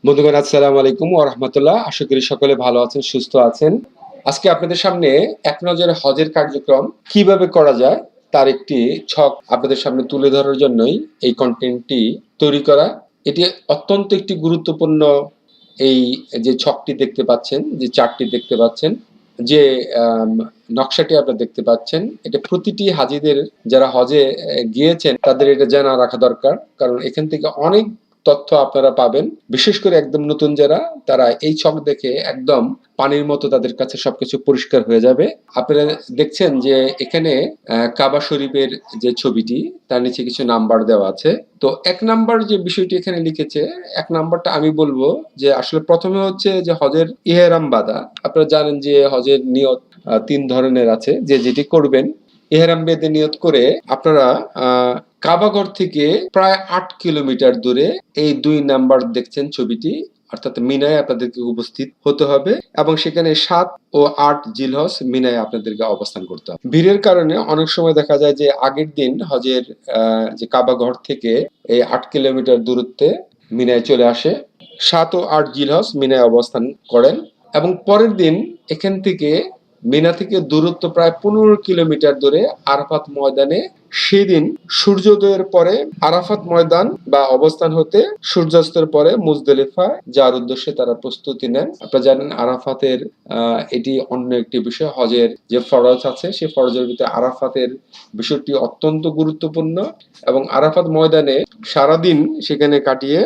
বন্ধুগণ, আসসালামু আলাইকুম ওয়া রাহমাতুল্লাহ। আশা করি সকলে ভালো আছেন, সুস্থ আছেন। আজকে আপনাদের সামনে এক নজরে হজের কার্যক্রম কিভাবে করা যায় তার একটি ছক আপনাদের সামনে তুলে ধরার জন্যই এই কন্টেন্টটি তৈরি করা। এটি অত্যন্ত একটি গুরুত্বপূর্ণ। এই যে ছকটি দেখতে পাচ্ছেন, যে চার্টটি দেখতে পাচ্ছেন, যে আম নকশাটি আপনারা দেখতে পাচ্ছেন, এটা প্রতিটি হাজীদের যারা হজে গিয়েছেন তাদের এটা জানা রাখা দরকার। কারণ এখান থেকে অনেক তথ্য আপনারা পাবেন। বিশেষ করে একদম নতুন যারা, তারা এই ছক দেখে একদম পানির মতো তাদের কাছে সবকিছু পরিষ্কার হয়ে যাবে। আপনারা দেখছেন যে এখানে কাবা শরীফের যে ছবিটি, তার নিচে কিছু নাম্বার দেওয়া আছে। তো ১ নাম্বার যে বিষয়টি এখানে লিখেছে, ১ নাম্বারটা আমি বলব যে আসলে প্রথমে হচ্ছে যে হজের ইহরাম বাঁধা। আপনারা জানেন যে হজের নিয়ত ৩ ধরনের আছে। যে যেটি করবেন, ইহরাম বেঁধে নিয়ত করে আপনারা কাবাঘর থেকে প্রায় ৮ কিলোমিটার দূরে এই ২ নাম্বার দেখছেন ছবিটি, অর্থাৎ মিনায় আপনাদেরকে উপস্থিত হতে হবে এবং সেখানে ৭ ও ৮ জিলহজ মিনায় আপনাদেরকে অবস্থান করতে হবে। ভিড়ের কারণে অনেক সময় দেখা যায় যে আগের দিন হজের যে কাবাঘর থেকে এই ৮ কিলোমিটার দূরত্বে মিনায় চলে আসে, ৭ ও ৮ জিলহজ মিনায় অবস্থান করেন এবং পরের দিন এখান থেকে মিনা থেকে দূরত্ব প্রায় ১৫ কিলোমিটার দূরে আরাফাত ময়দানে সেদিন সূর্যোদয়ের পরে আরাফাত ময়দান বা অবস্থান হতে সূর্যাস্তের পরে মুজদলিফা যার উদ্দেশ্যে তারা প্রস্তুতি নেন। আপনারা জানেন আরাফাতের এটি অন্য একটি বিষয়। হজের যে ফরজ আছে সেই ফরজের ভিতরে আরাফাতের বিষয়টি অত্যন্ত গুরুত্বপূর্ণ এবং আরাফাত ময়দানে সারাদিন সেখানে কাটিয়ে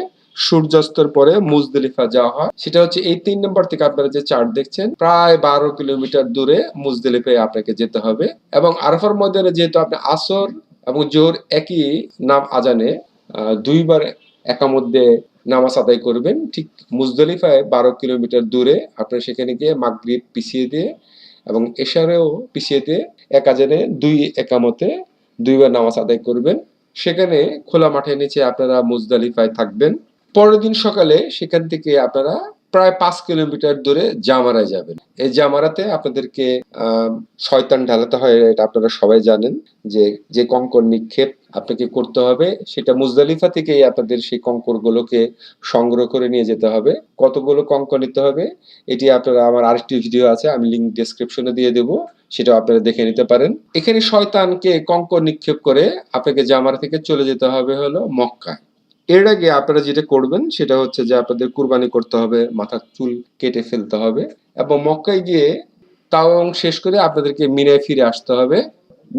সূর্যাস্তের পরে মুজদলিফা যাওয়া হয়। সেটা হচ্ছে এই ৩ নম্বর থেকে আপনারা যে চার্ট দেখছেন, প্রায় ১২ কিলোমিটার দূরে মুজদলিফায় আপনাকে যেতে হবে এবং আরাফার ময়দানে যেহেতু আপনি আসর এবং জোহর একই নাম আজানে ২ বার একামত দিয়ে নামাজ আদায় করবেন। ঠিক মুজদলিফায় ১২ কিলোমিটার দূরে আপনারা সেখানে গিয়ে মাগরিব পিছিয়ে দিয়ে এবং এশারেও পিছিয়ে দিয়ে এক আজানে ২ একামতে ২ বার নামাজ আদায় করবেন। সেখানে খোলা মাঠের নিচে আপনারা মুজদলিফায় থাকবেন। পরের দিন সকালে সেখান থেকে আপনারা প্রায় ৫ কিলোমিটার দূরে জামারায় যাবেন। এই জামারাতে আপনাদেরকে শয়তান ঢালাতে হয়, এটা আপনারা সবাই জানেন। যে কঙ্কর নিক্ষেপ আপনাকে করতে হবে, সেটা মুজদলিফা থেকেই আপনাদের সেই কঙ্করগুলোকে সংগ্রহ করে নিয়ে যেতে হবে। কতগুলো কঙ্কর নিতে হবে এটি আপনারা, আমার আরেকটি ভিডিও আছে, আমি লিঙ্ক ডেসক্রিপশনে দিয়ে দেব, সেটাও আপনারা দেখে নিতে পারেন। এখানে শয়তানকে কঙ্কর নিক্ষেপ করে আপনাকে জামারা থেকে চলে যেতে হবে হলো মক্কায়। এর আগে আপনারা যেটা করবেন সেটা হচ্ছে যে আপনাদের কুরবানি করতে হবে, মাথার চুল কেটে ফেলতে হবে এবং মক্কায় গিয়ে তাওয়াফ শেষ করে আপনাদেরকে মিনায় ফিরে আসতে হবে।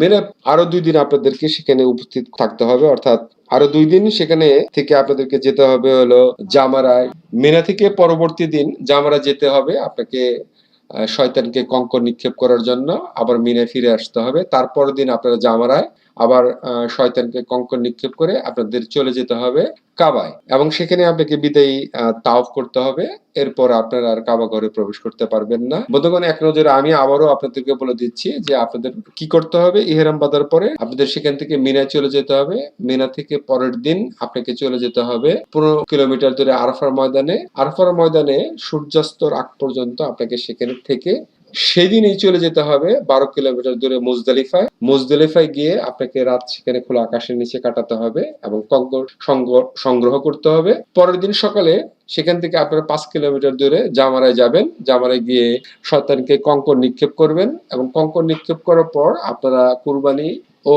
মিনায় আরো ২ দিন আপনাদেরকে সেখানে উপস্থিত থাকতে হবে, অর্থাৎ আরো ২ দিন সেখানে থেকে আপনাদেরকে যেতে হবে হলো জামারায়। মিনা থেকে পরবর্তী দিন জামারা যেতে হবে আপনাকে শয়তানকে কঙ্কর নিক্ষেপ করার জন্য। আবার মিনায় ফিরে আসতে হবে। তারপরের দিন আপনারা জামারায় আবার শয়তানকে কঙ্কর নিক্ষেপ করে আপনাদের চলে যেতে হবে কাবায় এবং সেখানে আপনাকে বিদায়ী তাওয়াফ করতে হবে। এরপর আপনারা আর কাবা ঘরে প্রবেশ করতে পারবেন না। বন্ধুগণ, এক নজরে আমি আবারও আপনাদেরকে বলে দিচ্ছি যে আপনাদের কি করতে হবে। ইহরাম বাঁধার পরে আপনাদের সেখান থেকে মিনায় চলে যেতে হবে। মিনা থেকে পরের দিন আপনাকে চলে যেতে হবে ১৫ কিলোমিটার দূরে আরাফার ময়দানে। আরাফার ময়দানে সূর্যাস্তর আগ পর্যন্ত আপনাকে সেখানে থেকে সেদিনই চলে যেতে হবে ১২ কিলোমিটার দূরে মুজদলিফায়। মুজদলিফায় গিয়ে আপনাকে রাত সেখানে খোলা আকাশের নিচে কাটাতে হবে এবং কঙ্কর সংগ্রহ করতে হবে। পরের দিন সকালে সেখান থেকে আপনারা ৫ কিলোমিটার দূরে জামারায় যাবেন। জামারায় গিয়ে শয়তানকে কঙ্কর নিক্ষেপ করবেন এবং কঙ্কর নিক্ষেপ করার পর আপনারা কুরবানি ও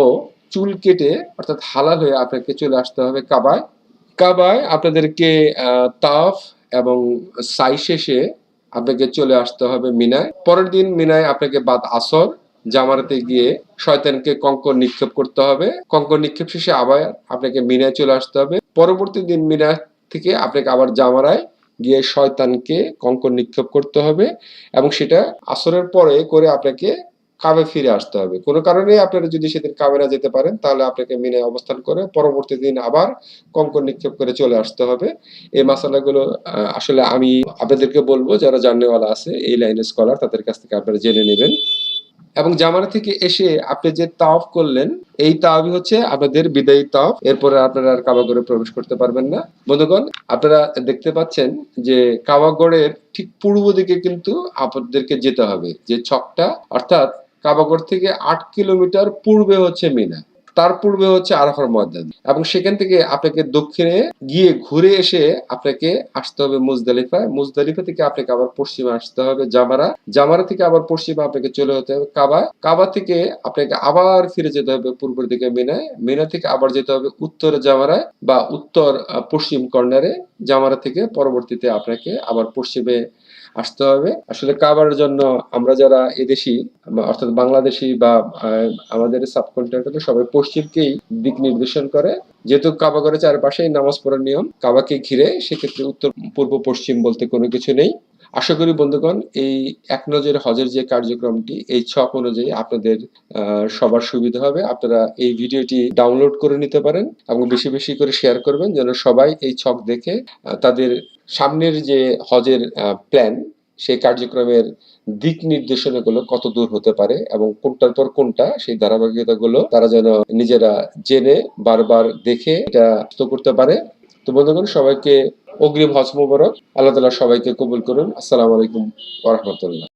চুল কেটে অর্থাৎ হালাল হয়ে আপনাকে চলে আসতে হবে কাবায়। কাবায় আপনাদেরকে তাওয়াফ এবং সাই শেষে আপনাকে চলে আসতে হবে মিনায়। পরের দিন মিনায় আপনাকে বাদ আসর জামারাতে গিয়ে শয়তানকে কঙ্কর নিক্ষেপ করতে হবে। কঙ্কর নিক্ষেপ শেষে আবার আপনাকে মিনায় চলে আসতে হবে। পরবর্তী দিন মিনা থেকে আপনাকে আবার জামারায় গিয়ে শয়তানকে কঙ্কর নিক্ষেপ করতে হবে এবং সেটা আসরের পরে করে আপনাকে কাবে ফিরে আসতে হবে। কোনো কারণে আপনারা যদি সেদিন কাবে না যেতে পারেন তাহলে আপনাকে মিনায় অবস্থান করে পরবর্তী দিন আবার কঙ্কর নিক্ষেপ করে চলে আসতে হবে। এই মাসালাগুলো আসলে আমি আপনাদেরকে বলবো, যারা জানেওয়ালা আছে এই লাইনের স্কলার, তাদের কাছ থেকে আপনারা জেনে নেবেন। এবং জামারা থেকে এসে আপনি যে তাওয়াফ করলেন, এই তাওয়াফই হচ্ছে আপনাদের বিদায়ী তাওয়াফ। এরপরে আপনারা আর কাবাগরে প্রবেশ করতে পারবেন না। বন্ধুগণ, আপনারা দেখতে পাচ্ছেন যে কাবাগরের ঠিক পূর্ব দিকে কিন্তু আপনাদেরকে যেতে হবে, যে ছকটা, অর্থাৎ কাবাগর থেকে ৮ কিলোমিটার পূর্বে হচ্ছে মিনা। তার পূর্বে হচ্ছে আরাফার ময়দান, এবং সেখান থেকে আপনাকে দক্ষিণে গিয়ে ঘুরে এসে আপনাকে আসতে হবে মুজদালিফায়। মুজদালিফা থেকে আপনাকে আবার পশ্চিমে আসতে হবে জামারা। জামারা থেকে আবার পশ্চিমে আপনাকে চলে যেতে হবে কাবা। কাবা থেকে আপনাকে আবার ফিরে যেতে হবে পূর্বের দিকে মিনায়। মিনা থেকে আবার যেতে হবে উত্তর জামারায় বা উত্তর পশ্চিম কর্নারে। জামারা থেকে পরবর্তীতে আপনাকে আবার পশ্চিমে আসতে হবে। আসলে কাবার জন্য আমরা যারা এদেশি, অর্থাৎ বাংলাদেশি বা আমাদের সাবকন্টিনেন্টালে সবাই পশ্চিমকেই দিক নির্দেশন করে। যেহেতু কাবা ঘরের চারপাশেই নামাজ পড়ার নিয়ম, কাবাকে ঘিরে, সেক্ষেত্রে উত্তর পূর্ব পশ্চিম বলতে কোনো কিছু নেই। আশা করি বন্ধুগণ এই এক নজরে হজের যে কার্যক্রমটি, এই ছক অনুযায়ী আপনাদের সবার সুবিধা হবে। আপনারা এই ভিডিওটি ডাউনলোড করে নিতে পারেন এবং বেশি বেশি করে শেয়ার করবেন, যেন সবাই এই ছক দেখে তাদের সামনের যে হজের প্ল্যান, সেই কার্যক্রমের দিক নির্দেশনাগুলো কত দূর হতে পারে এবং কোনটার পর কোনটা, সেই ধারাবাহিকতাগুলো তারা যেন নিজেরা জেনে বারবার দেখে এটা করতে পারে। তো বন্ধুগণ, সবাইকে অগ্রিম হজ মোবারক। আল্লাহ তাআলা সবাইকে কবুল করুন। আসসালামু আলাইকুম ওয়া রাহমাতুল্লাহ।